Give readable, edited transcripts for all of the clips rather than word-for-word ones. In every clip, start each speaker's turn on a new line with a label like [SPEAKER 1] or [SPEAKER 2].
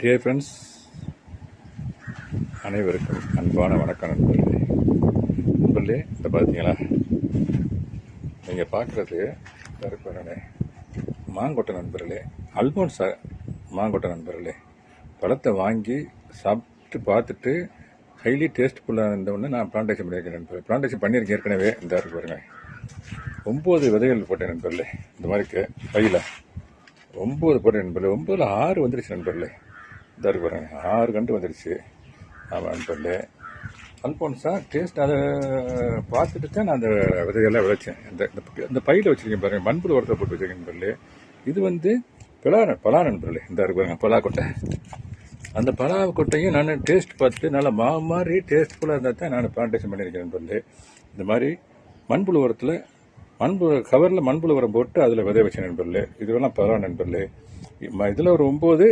[SPEAKER 1] Dear friends, அனைவருக்கும் அன்பான வணக்கம் நண்பர்களே. நண்பர்களே, இந்த பார்த்தீங்களா, நீங்கள் பார்க்குறது பாருங்களே, மாங்கொட்டை நண்பர்களே, அல்போன்சா மாங்கொட்டை நண்பர்களே. பழத்தை வாங்கி சாப்பிட்டு பார்த்துட்டு ஹைலி டேஸ்ட்ஃபுல்லாக இருந்தவொடனே நான் பிளான்டேஷன் பண்ணியிருக்கேன் நண்பர்கள். பிளான்டேஷன் பண்ணியிருக்கேன் ஏற்கனவே. இந்த இருக்கு பாருங்க, 9 விதைகள் போட்டேன் நண்பர்களே. இந்த மாதிரி பையில் 9 போட்டேன் நண்பர்களே. 9ல் 6 வந்துடுச்சு நண்பர்களே. இந்த இருக்கு பாருங்க, 6 கண்டு வந்துடுச்சு. ஆமாம் நண்பர்களே, அல்போன்சா டேஸ்ட் அதை பார்த்துட்டு தான் நான் அந்த விதையெல்லாம் விளைச்சேன். இந்த பையில் வச்சுருக்கேன் பாருங்கள், மண்புழு உரத்தை போட்டு வச்சுருக்கேன் நண்பர்களே. இது வந்து பலா நண்பர்களே. இந்த இருக்கு பாருங்க, பலாக்கொட்டை. அந்த பலாக்கொட்டையும் நான் டேஸ்ட் பார்த்துட்டு நல்லா மாதிரி டேஸ்ட்ஃபுல்லாக இருந்தால் தான் நான் பிளான்டேஷன் பண்ணியிருக்கேன் நண்பர்களே. இந்த மாதிரி மண்புழு உரத்தில் கவரில் மண்புழு உரம் போட்டு அதில் விதை வச்சேன் நண்பர்களே. இதுவெல்லாம் பரவாயில்ல நண்பர்களே. இதில் ஒரு 9,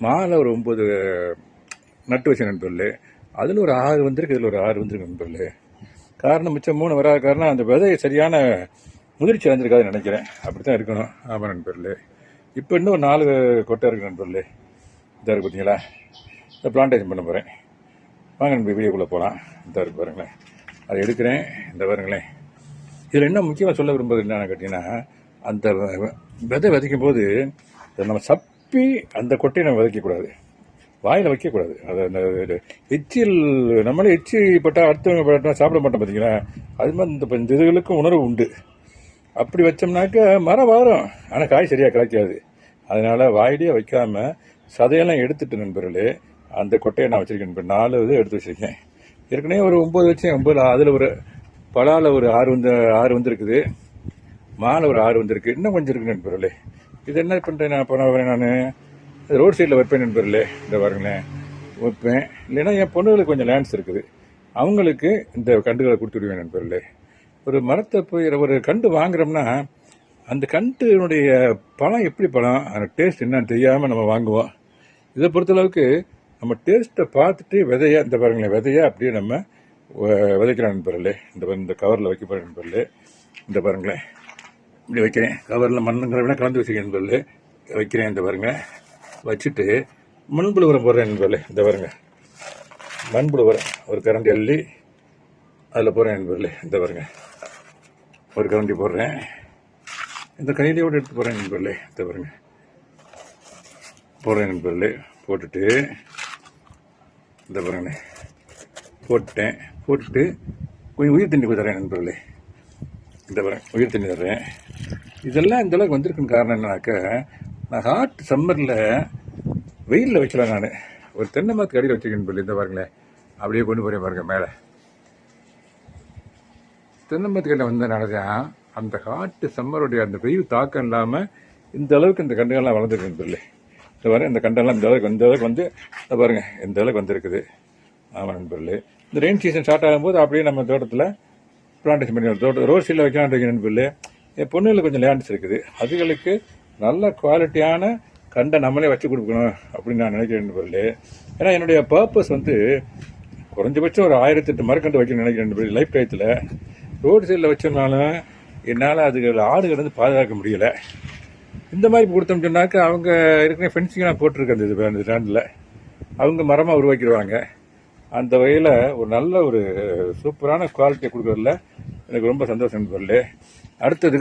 [SPEAKER 1] மாலை ஒரு 9 நட்டு வச்சேன் நண்பர்களே. அதில் ஒரு 6 வந்திருக்கு, இதில் ஒரு 6 வந்திருக்கு நண்பர்களே. காரணம் மிச்சம் 3 வராத காரணம் அந்த விதை சரியான முதிர்ச்சி அடைஞ்சிருக்காதுன்னு நினைக்கிறேன். அப்படி தான் இருக்கணும். ஆமாம் நண்பர்களே. இப்போ இன்னும் ஒரு 4 கொட்டை இருக்குது நண்பர்களே. இதாக இருக்கு பார்த்தீங்களா, இந்த பிளான்டேஷன் பண்ண போகிறேன். வாங்க நண்பர், வீடியோக்குள்ளே போகலாம். இதாக இருக்கு பாருங்களேன், அதை எடுக்கிறேன். இந்த பாருங்களேன், இதில் என்ன முக்கியமாக சொல்ல விரும்புவது என்னன்னு கேட்டிங்கன்னா, அந்த விதை விதைக்கும் போது நம்ம சப்பி அந்த கொட்டையை நம்ம விதைக்கக்கூடாது, வாயில் வைக்கக்கூடாது. அது அந்த எச்சில் நம்மளே எச்சி பட்டா அடுத்தவங்க பட்டா சாப்பிட மாட்டோம் பார்த்தீங்களா, அது மாதிரி இந்த இதுகளுக்கும் உணர்வு உண்டு. அப்படி வச்சோம்னாக்க மரம் வரும், ஆனால் காய் சரியாக கிடைக்காது. அதனால் வாயிலேயே வைக்காமல் சதையெல்லாம் எடுத்துட்டு நண்பர்களே, அந்த கொட்டையை நான் வச்சுருக்கேன் நண்பர். 4 இது எடுத்து வச்சுருக்கேன். ஏற்கனவே ஒரு 9 வச்சேன். 9 அதில் ஒரு பலாவில் ஒரு 6 வந்துருக்குது, மாலை ஒரு 6 வந்திருக்கு, இன்னும் கொஞ்சம் இருக்கு நண்பர்களே. இது என்ன பண்ணுறேன் நான் ரோட் சைடில் வைப்பேன் நண்பர்களே. இந்த பாருங்களேன், வைப்பேன். இல்லைன்னா என் பொண்ணுகளுக்கு கொஞ்சம் லேண்ட்ஸ் இருக்குது, அவங்களுக்கு இந்த கண்டுகளை கொடுத்துடுவேன் நண்பர்களே. ஒரு மரத்தை போய் ஒரு கண்டு வாங்குறோம்னா அந்த கண்டுனுடைய பழம் எப்படி பழம், அந்த டேஸ்ட் என்னன்னு தெரியாமல் நம்ம வாங்குவோம். இதை பொறுத்தளவுக்கு நம்ம டேஸ்ட்டை பார்த்துட்டு விதையா, இந்த பாருங்களேன், விதையா அப்படியே நம்ம விதைக்கிறேன் நண்பர்களே. இந்த கவரில் வைக்க போகிறேன் நண்பர்களே. இந்த பாருங்களேன், இப்படி வைக்கிறேன். கவரில் மண்ணுங்கிற விட கலந்து வச்சுக்கிறேன் நண்பர்களே. வைக்கிறேன். இந்த பாருங்க, வச்சுட்டு மண்புழு உரம் போடுறேன் நண்பர்களே. இந்த பாருங்க, மண்புழு உரம் ஒரு கரண்டி அள்ளி அதில் போடுறேன் நண்பர்களே. இந்த பாருங்க, ஒரு கரண்டி போடுறேன். இந்த கையிலையோடு எடுத்து போடுறேன் நண்பர்களே. இந்த பாருங்க, போடுறேன் நண்பர்களே. போட்டுட்டு இந்த பாருங்க, போட்டுட்டு கொஞ்சம் உயிர் தண்ணி தரேன் நண்பர்களே. இந்த பாருங்க, உயிர் தண்ணி தர்றேன். இதெல்லாம் இந்த அளவுக்கு வந்திருக்குன்னு காரணம் என்னன்னாக்க, நான் ஹாட் சம்மரில் வெயிலில் வைக்கலாம். நான் ஒரு தென்னை மரத்துக்கு அடியில் வச்சுக்கேன் நண்பர்களே. இந்த பாருங்களேன், அப்படியே கொண்டு போகிறேன் பாருங்க மேலே. தென்னை மரத்துக்கு வந்ததுனால தான் அந்த ஹாட்டு சம்மருடைய அந்த வெயில் தாக்கம் இல்லாமல் இந்த அளவுக்கு இந்த கண்டுகள்லாம் வளர்ந்துருக்கு நண்பர்களே. இந்த பாருங்க, இந்த கண்டெல்லாம் இந்த அளவுக்கு வந்து இந்த பாருங்க, இந்த அளவுக்கு வந்திருக்குது. ஆமாம் நண்பர்களே. இந்த ரெயின் சீசன் ஸ்டார்ட் ஆகும்போது அப்படியே நம்ம தோட்டத்தில் பிளான்டேஷன் பண்ணி ரோட் சைடில் வைக்கலான்னு இருக்கேன் நண்பர்களே. என் பொண்ணுகளுக்கு கொஞ்சம் லேண்ட்ஸ் இருக்குது, அதுகளுக்கு நல்ல குவாலிட்டியான கண்டை நம்மளே வச்சு கொடுக்கணும் அப்படின்னு நான் நினைக்கிறேன் நண்பர்களே. ஏன்னா என்னுடைய பர்பஸ் வந்து குறைஞ்சபட்சம் ஒரு 1008 மரக்கண்டு வைக்கணும்னு நினைக்கிறேன் நண்பர்களே. லைஃப் டயத்தில் ரோடு சைடில் வச்சோம்னாலும் என்னால் அதுகள் ஆடுகள் வந்து பாதுகாக்க முடியலை. இந்த மாதிரி கொடுத்தோம்னு சொன்னாக்க அவங்க ஏற்கனவே ஃபென்சிங் நான் போட்டிருக்கேன் இந்த லேண்டில், அவங்க மரமாக உருவாக்கிடுவாங்க. அந்த வகையில் ஒரு நல்ல ஒரு சூப்பரான குவாலிட்டியை கொடுக்குறதுல எனக்கு ரொம்ப சந்தோஷம் நண்பர்களே. அடுத்தது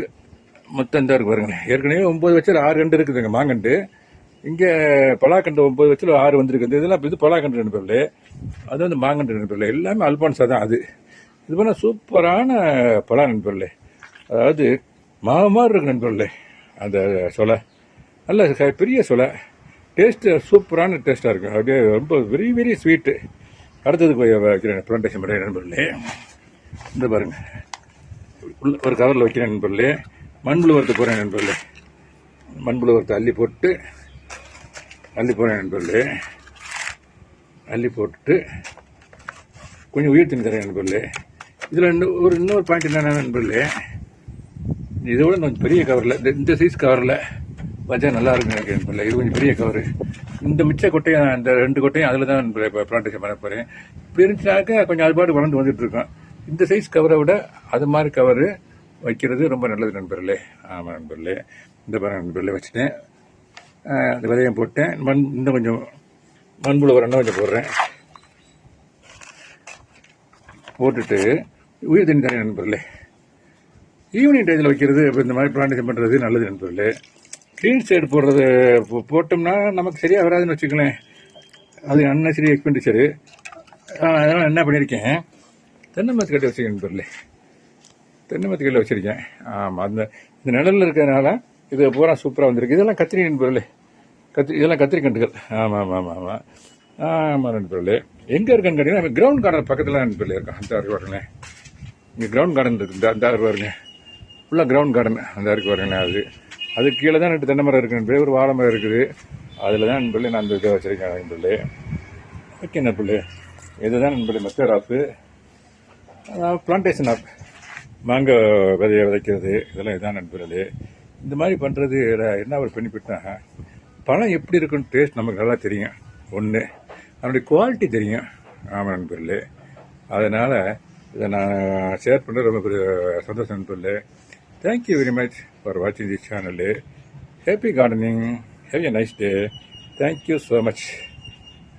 [SPEAKER 1] மொத்தம் இந்த இருக்கு பாருங்களேன், ஏற்கனவே 9 வச்சு 6 கண்டு இருக்குதுங்க மாங்கண்டு. இங்கே பலாக்கண்டு 9 வச்சு 6 வந்துருக்கு. இதெல்லாம் இது பலாக்கண்டு நண்பர்களே, அது வந்து மாங்கண்டு நண்பர்களே. எல்லாமே அல்பான்சா தான். இது பண்ண சூப்பரான பலா நண்பர்களே. அதாவது மாதிரி இருக்கு நண்பர்களே. அந்த சொலை நல்ல பெரிய சொலை, டேஸ்ட்டு சூப்பரான டேஸ்ட்டாக இருக்கும். அப்படியே ரொம்ப வெரி வெரி ஸ்வீட்டு. அடுத்தது போய் வைக்கிறேன் பிளான்டேஷன் பண்ணுறேன் நண்பர்களே. இந்த பாருங்க, ஒரு கவரில் வைக்கிறேன் நண்பர்களே. மண்புழு உரத்தை போகிறேன் நண்பர்களே. மண்புழு உரத்தை அள்ளி போகிறேன் நண்பர்களே. அள்ளி போட்டுட்டு கொஞ்சம் உயிர் தண்ணி தரேன் நண்பர்களே. இதில் இன்னொரு பாயிண்ட் என்னென்ன நண்பர்களே, இதோட கொஞ்சம் பெரிய கவரில், இந்த சைஸ் கவரில் வச்சா நல்லா இருக்குன்னு நினைக்கிறேன் நண்பர்களே. இது கொஞ்சம் பெரிய கவரு. இந்த மிச்ச கொட்டையும், இந்த 2 கொட்டையும் அதில் தான் இப்போ பிளான்டேஷன் பண்ண போகிறேன். இப்படி இருந்துச்சுனாக்க கொஞ்சம் அது பாட்டு வளர்ந்து வந்துட்டு இருக்கோம். இந்த சைஸ் கவரை விட அது மாதிரி கவரு வைக்கிறது ரொம்ப நல்லது நண்பர்களே. ஆமாம் நண்பர்களே. இந்த பாருங்க நண்பர்களே, வச்சுட்டேன். அந்த விதையம் போட்டேன். இன்னும் கொஞ்சம் மண்புழு உரம் கொஞ்சம் போடுறேன். போட்டுட்டு உயிர் தண்ணி தரேன் நண்பர்களே. ஈவினிங் டைத்தில் வைக்கிறது இப்போ இந்த மாதிரி பிளான்டேஷன் பண்ணுறது நல்லது நண்பர்களே. க்ளீன் சைடு போடுறது போட்டோம்னா நமக்கு சரியாக வராதுன்னு வச்சுக்கலேன். அது அன்னெசரி எக்ஸ்பெண்டிச்சரு. அதனால் என்ன பண்ணியிருக்கேன், தென்னை மரத்து கட்டி வச்சுருக்கேன் நண்பர்களே. தென்னை மரத்து கட்டில் வச்சுருக்கேன். ஆமாம், அந்த இந்த நிழலில் இருக்கிறதுனால இது பூரா சூப்பராக வந்திருக்கு. இதெல்லாம் கத்திரி நண்பர்களே. இதெல்லாம் கத்திரி கண்டுகள். ஆமாம் ஆமாம் ஆமாம் ஆமாம் ஆமாம் நண்பர்களே. எங்கே இருக்குன்னு கேட்டிங்கன்னா கிரவுண்ட் கார்டன் பக்கத்தில் நண்பர்களே இருக்கும். அந்த இருக்கு பாருங்களேன், இங்கே கிரவுண்ட் கார்டன் இருக்குது. அந்த இருக்கு பாருங்க, ஃபுல்லாக கிரவுண்ட் கார்டன் அந்த இருக்கு பாருங்களேன். அதுக்கு கீழே தான் 2 தென்னை மரம் இருக்குது நண்பர்களே. ஒரு வாழை மரம் இருக்குது. அதில் தான் நண்பர்களே நான் அந்த இதை வச்சுருக்கேன் நண்பர்களே. ஓகே நண்பர்களே, இதுதான் நண்பர்களே method of plantation of mango விதையை விதைக்கிறது. இதெல்லாம் இதுதான் நண்பர்களே. இந்த மாதிரி பண்ணுறது என்ன ஒரு பெனிஃபிட்னா, பழம் எப்படி இருக்குன்னு டேஸ்ட் நமக்கு நல்லா தெரியும். ஒன்று, அதனுடைய குவாலிட்டி தெரியும். ஆமாம் நண்பர்களே. அதனால் இதை நான் ஷேர் பண்ணுறது ரொம்ப பெரிய சந்தோஷம் நண்பர்களே. தேங்க்யூ வெரி மச் ஃபார் வாட்சிங் this channel. Happy gardening. Have a nice day. Thank you so much.